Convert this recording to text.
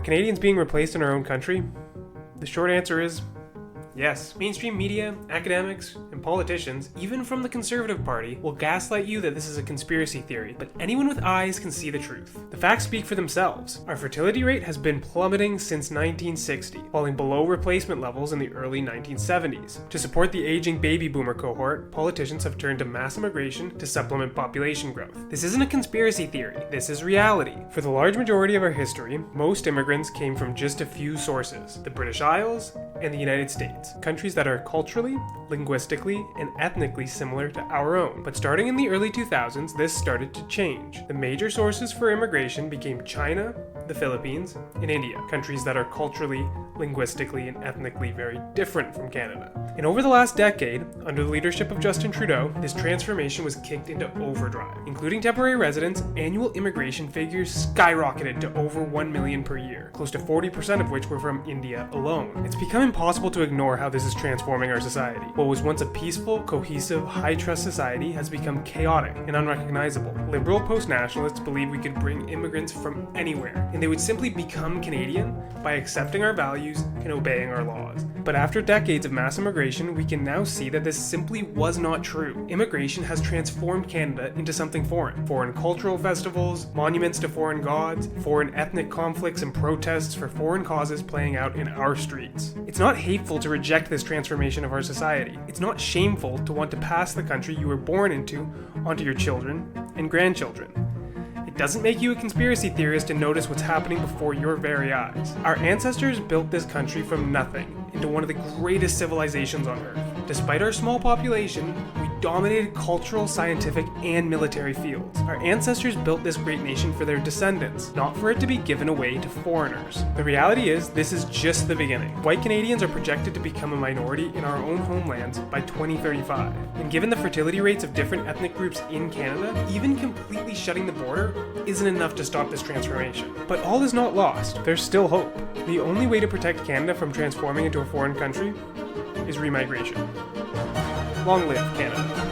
Canadians being replaced in our own country? The short answer is yes. Mainstream media, academics, and politicians, even from the Conservative Party, will gaslight you that this is a conspiracy theory, but anyone with eyes can see the truth. The facts speak for themselves. Our fertility rate has been plummeting since 1960, falling below replacement levels in the early 1970s. To support the aging baby boomer cohort, politicians have turned to mass immigration to supplement population growth. This isn't a conspiracy theory, this is reality. For the large majority of our history, most immigrants came from just a few sources: the British Isles and the United States. Countries that are culturally, linguistically, and ethnically similar to our own. But starting in the early 2000s, this started to change. The major sources for immigration became China, the Philippines, and India, countries that are culturally, linguistically, and ethnically very different from Canada. And over the last decade, under the leadership of Justin Trudeau, this transformation was kicked into overdrive. Including temporary residents, annual immigration figures skyrocketed to over 1 million per year, close to 40% of which were from India alone. It's become impossible to ignore how this is transforming our society. What was once a peaceful, cohesive, high-trust society has become chaotic and unrecognizable. Liberal post-nationalists believe we could bring immigrants from anywhere, and they would simply become Canadian by accepting our values and obeying our laws. But after decades of mass immigration, we can now see that this simply was not true. Immigration has transformed Canada into something foreign. Foreign cultural festivals, monuments to foreign gods, foreign ethnic conflicts and protests for foreign causes playing out in our streets. It's not hateful to reject this transformation of our society. It's not shameful to want to pass the country you were born into onto your children and grandchildren. It doesn't make you a conspiracy theorist to notice what's happening before your very eyes. Our ancestors built this country from nothing into one of the greatest civilizations on Earth. Despite our small population, we dominated cultural, scientific, and military fields. Our ancestors built this great nation for their descendants, not for it to be given away to foreigners. The reality is, this is just the beginning. White Canadians are projected to become a minority in our own homelands by 2035. And given the fertility rates of different ethnic groups in Canada, even completely shutting the border isn't enough to stop this transformation. But all is not lost. There's still hope. The only way to protect Canada from transforming into a foreign country is remigration. Long live Canada.